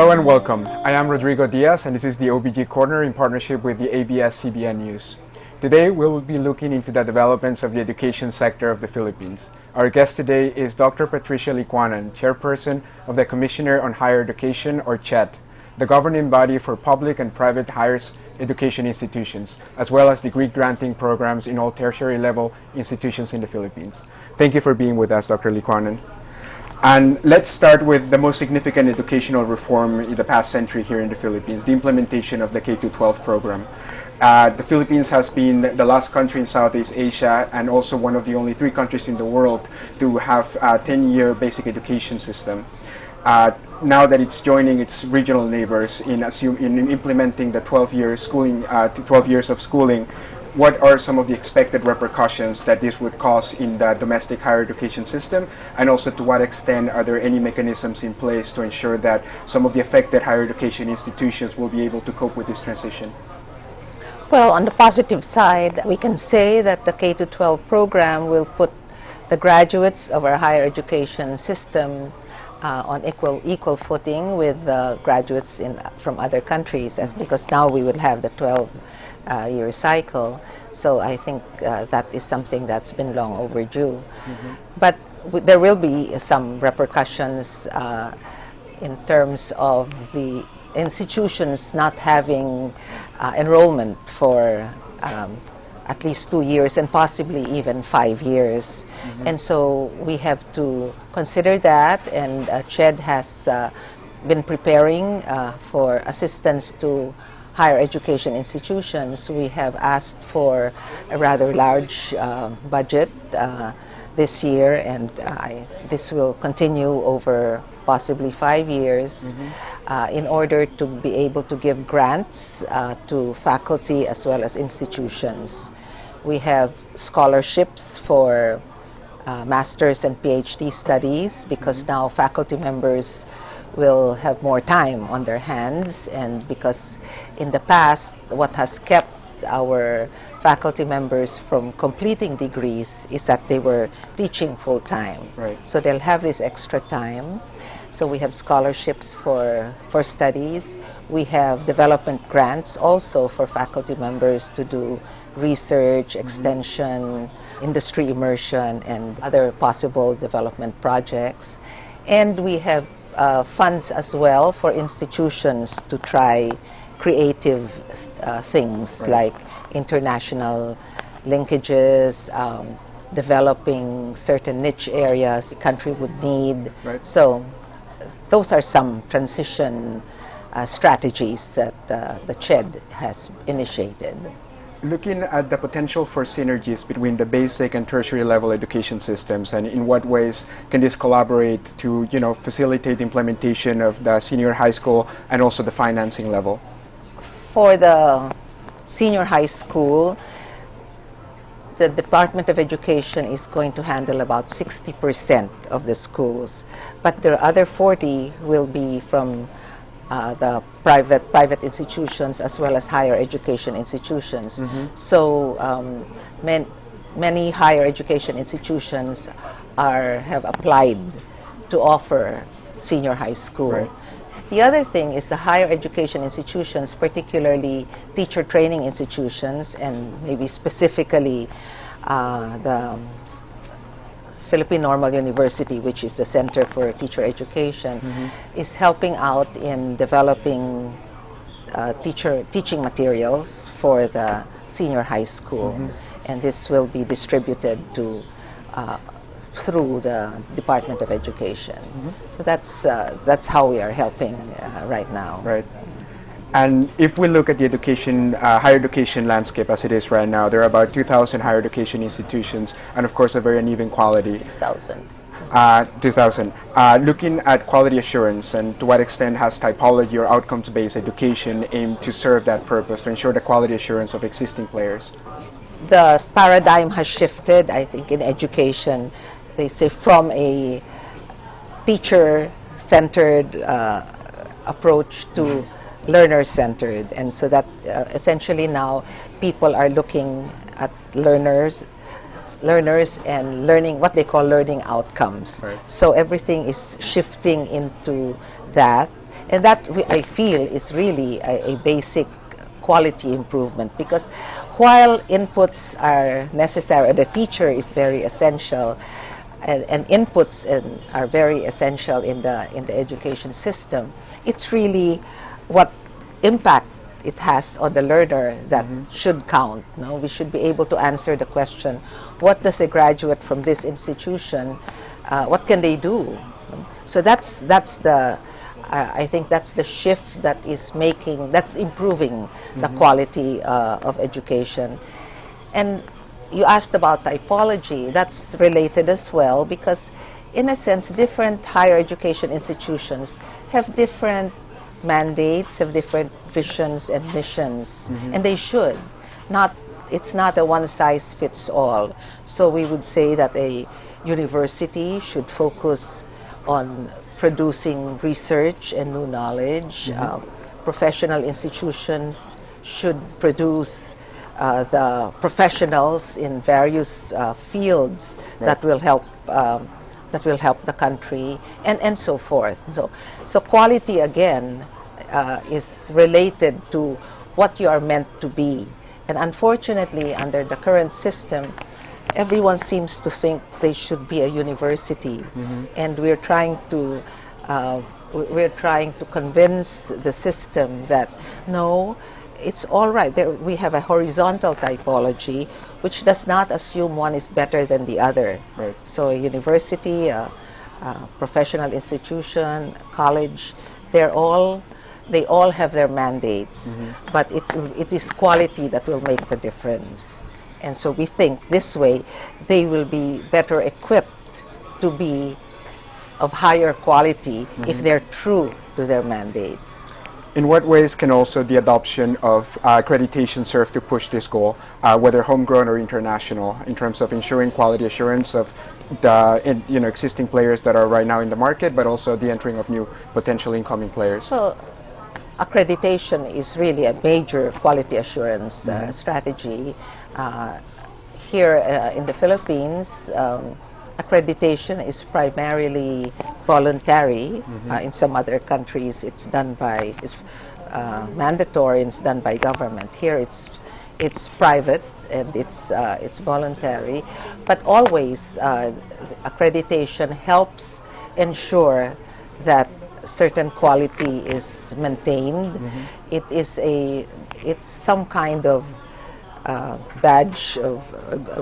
Hello and welcome. I am Rodrigo Diaz and this is the OBG Corner in partnership with the ABS-CBN News. Today we will be looking into the developments of the education sector of the Philippines. Our guest today is Dr. Patricia Licuanan, Chairperson of the Commissioner on Higher Education, or CHET, the governing body for public and private higher education institutions, as well as degree granting programs in all tertiary level institutions in the Philippines. Thank you for being with us, Dr. Licuanan. And let's start with the most significant educational reform in the past century here in the Philippines, the implementation of the K-12 program. The Philippines has been the last country in Southeast Asia and also one of the only 3 countries in the world to have a 10-year basic education system. Now that it's joining its regional neighbors in implementing the 12 years of schooling, what are some of the expected repercussions that this would cause in the domestic higher education system, and also to what extent are there any mechanisms in place to ensure that some of the affected higher education institutions will be able to cope with this transition? Well, on the positive side, we can say that the K-12 program will put the graduates of our higher education system on equal footing with the graduates from other countries, because now we will have the 12-year cycle. So I think that is something that's been long overdue. But there will be some repercussions in terms of the institutions not having enrollment for at least 2 years and possibly even 5 years. And so we have to consider that, and CHED has been preparing for assistance to higher education institutions. We have asked for a rather large budget this year, and this will continue over possibly 5 years in order to be able to give grants to faculty as well as institutions. We have scholarships for master's and PhD studies, because now faculty members will have more time on their hands, and because in the past what has kept our faculty members from completing degrees is that they were teaching full-time. Right. So they'll have this extra time. So we have scholarships for studies. We have development grants also for faculty members to do research, extension, industry immersion, and other possible development projects. And we have funds as well for institutions to try creative things, like international linkages, developing certain niche areas the country would need. Right. So those are some transition strategies that the CHED has initiated. Looking at the potential for synergies between the basic and tertiary level education systems, and in what ways can this collaborate to, facilitate implementation of the senior high school and also the financing level? For the senior high school, the Department of Education is going to handle about 60% of the schools, but the other 40 will be from the private institutions as well as higher education institutions. So many higher education institutions have applied to offer senior high school. Right. The other thing is the higher education institutions, particularly teacher training institutions, and maybe specifically the Philippine Normal University, which is the Center for Teacher Education, is helping out in developing teaching materials for the senior high school. And this will be distributed through the Department of Education. So that's how we are helping right now. Right. And if we look at the higher education landscape as it is right now, there are about 2,000 higher education institutions, and of course a very uneven quality. 2,000. 2,000. Looking at quality assurance, and to what extent has typology or outcomes-based education aimed to serve that purpose, to ensure the quality assurance of existing players? The paradigm has shifted, I think, in education. They say from a teacher-centered approach to learner-centered, and so that essentially now people are looking at learners and learning, what they call learning outcomes. Right. So everything is shifting into that, And that I feel is really a basic quality improvement, because while inputs are necessary, the teacher is very essential, and inputs are very essential in the education system. It's really what impact it has on the learner that should count. No, we should be able to answer the question: what does a graduate from this institution? What can they do? So that's the. I think that's the shift that is that's improving the quality of education. And you asked about typology. That's related as well, because in a sense, different higher education institutions have different mandates, have different visions and missions, and they should. It's not a one-size-fits-all. So we would say that a university should focus on producing research and new knowledge. Professional institutions should produce the professionals in various fields that will help the country, and so forth. So quality again is related to what you are meant to be. And unfortunately, under the current system, everyone seems to think they should be a university, and we're trying to convince the system that no, it's all right. We have a horizontal typology, which does not assume one is better than the other. Right. So a university, a professional institution, college, they all have their mandates, but it is quality that will make the difference. And so we think this way they will be better equipped to be of higher quality if they're true to their mandates. In what ways can also the adoption of accreditation serve to push this goal, whether homegrown or international, in terms of ensuring quality assurance of the existing players that are right now in the market, but also the entering of new potential incoming players? Well, accreditation is really a major quality assurance strategy. Here in the Philippines, accreditation is primarily voluntary. In some other countries, it's mandatory and it's done by government. Here, it's private and it's voluntary. But always, accreditation helps ensure that certain quality is maintained. It's some kind of badge of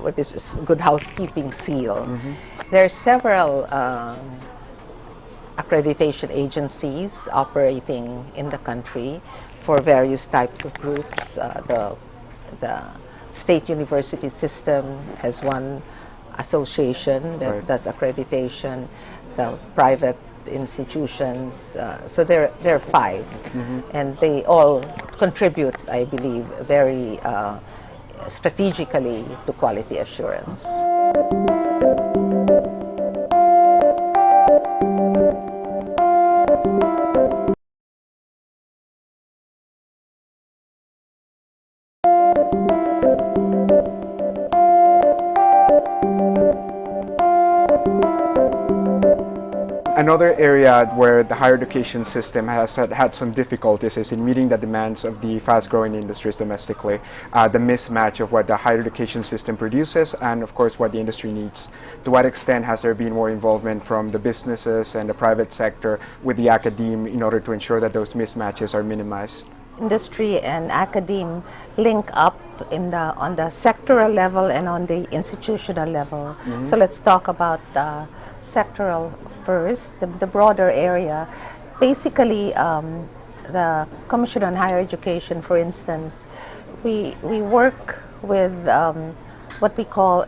what is a good housekeeping seal. There are several accreditation agencies operating in the country for various types of groups. The state university system has one association that does accreditation. The private institutions, so there are 5, and they all contribute, I believe, very strategically to quality assurance. Another area where the higher education system has had some difficulties is in meeting the demands of the fast-growing industries domestically. The mismatch of what the higher education system produces and, of course, what the industry needs. To what extent has there been more involvement from the businesses and the private sector with the academe in order to ensure that those mismatches are minimized? Industry and academe link up on the sectoral level and on the institutional level. So let's talk about sectoral first, the broader area. Basically, the Commission on Higher Education, for instance, we work with what we call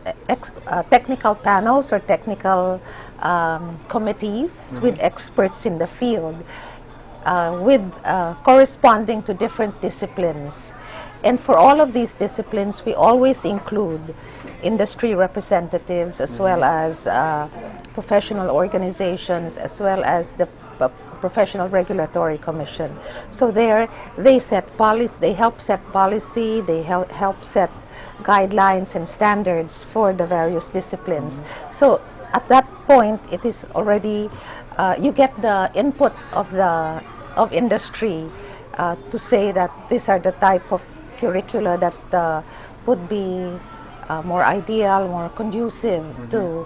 technical panels or technical committees with experts in the field, corresponding to different disciplines. And for all of these disciplines, we always include industry representatives as well as professional organizations, as well as the Professional Regulatory Commission. So there, they set policy, they help set policy, they help set guidelines and standards for the various disciplines. So at that point, it is already, you get the input of the of industry to say that these are the type of curricula that would be more ideal, more conducive to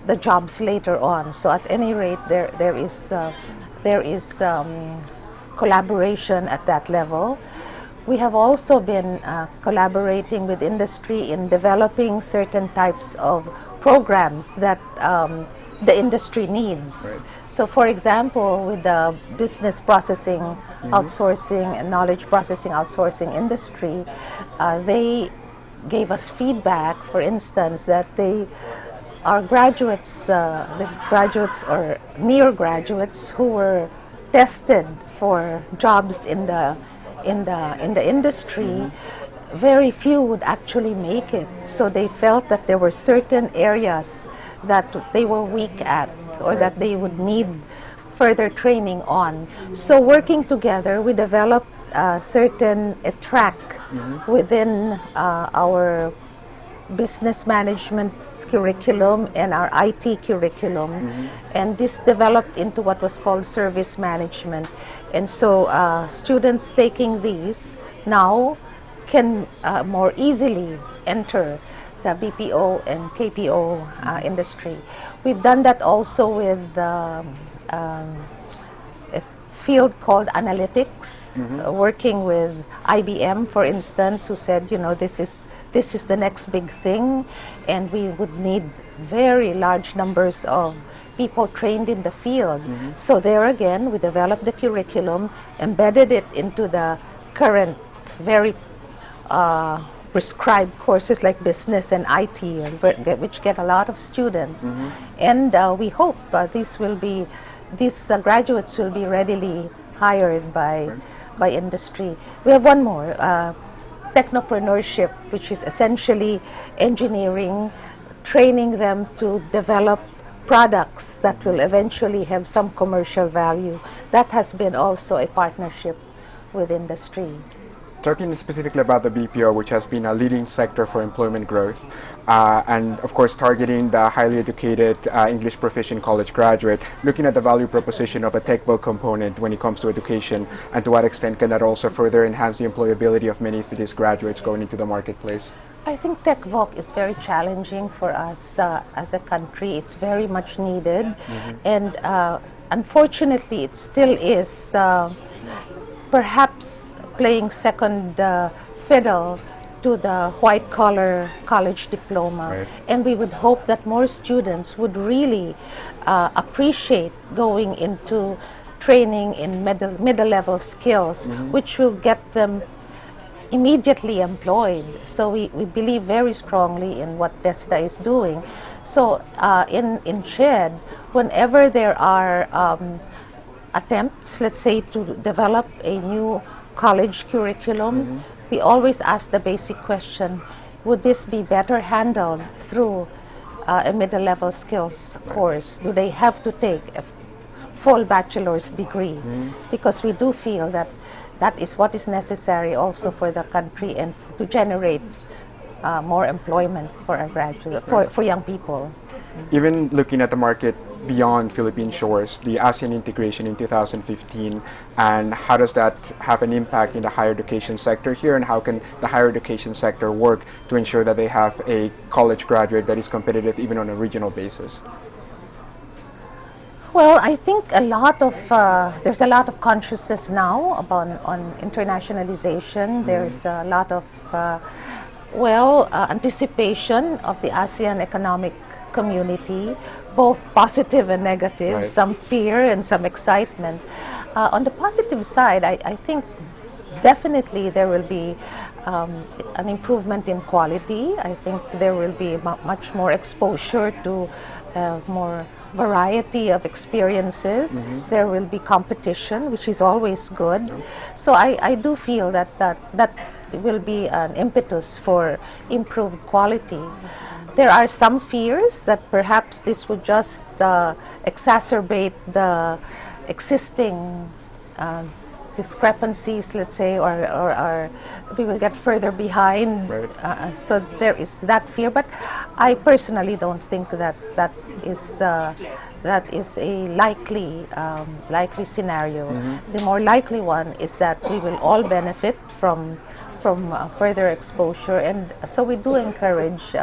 the jobs later on. So at any rate, there is collaboration at that level. We have also been collaborating with industry in developing certain types of programs that the industry needs. Right. So for example, with the business processing outsourcing and knowledge processing outsourcing industry, they gave us feedback, for instance, that our graduates, the graduates or near graduates who were tested for jobs in the industry, very few would actually make it. So they felt that there were certain areas that they were weak at or that they would need further training on. So working together, we developed a track within our business management curriculum and our IT curriculum, and this developed into what was called service management. And so students taking these now can more easily enter the BPO and KPO industry. We've done that also with a field called analytics, working with IBM, for instance, who said, you know, this is the next big thing, and we would need very large numbers of people trained in the field. So there again, we developed the curriculum, embedded it into the current very prescribed courses like business and IT, which get a lot of students. And we hope these graduates will be readily hired by industry. We have one more, technopreneurship, which is essentially engineering, training them to develop products that will eventually have some commercial value. That has been also a partnership with industry. Talking specifically about the BPO, which has been a leading sector for employment growth, and of course targeting the highly educated English proficient college graduate, looking at the value proposition of a TechVoc component when it comes to education, and to what extent can that also further enhance the employability of many of these graduates going into the marketplace? I think TechVoc is very challenging for us as a country. It's very much needed, and unfortunately it still is perhaps playing second fiddle to the white-collar college diploma. Right. And we would hope that more students would really appreciate going into training in middle-level skills, which will get them immediately employed. So we believe very strongly in what TESDA is doing. So in CHED, whenever there are attempts, let's say, to develop a new college curriculum, we always ask the basic question, would this be better handled through a middle-level skills course? Do they have to take a full bachelor's degree? Because we do feel that that is what is necessary also for the country and to generate more employment for our graduate, for young people. Even looking at the market beyond Philippine shores, the ASEAN integration in 2015, and how does that have an impact in the higher education sector here, and how can the higher education sector work to ensure that they have a college graduate that is competitive even on a regional basis? Well, I think there's a lot of consciousness now on internationalization. There's a lot of anticipation of the ASEAN economic community, both positive and negative, right. Some fear and some excitement. On the positive side, I think definitely there will be an improvement in quality. I think there will be much more exposure to more variety of experiences. There will be competition, which is always good. So I do feel that will be an impetus for improved quality. There are some fears that perhaps this would just exacerbate the existing discrepancies, let's say, or we will get further behind. Right. So there is that fear, but I personally don't think that is that is a likely scenario. The more likely one is that we will all benefit from further exposure, and so we do encourage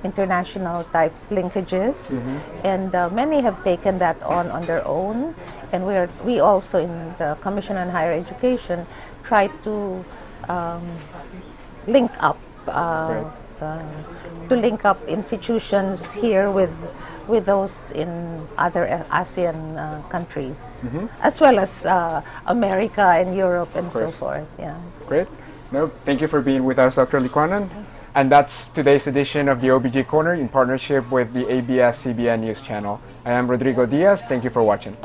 international type linkages, and many have taken that on their own, and we also in the Commission on Higher Education try to link up institutions here with those in other ASEAN countries, as well as America and Europe and so forth. Yeah. Great. No, thank you for being with us, Dr. Licuanan. And that's today's edition of the OBG Corner in partnership with the ABS-CBN News Channel. I am Rodrigo Diaz. Thank you for watching.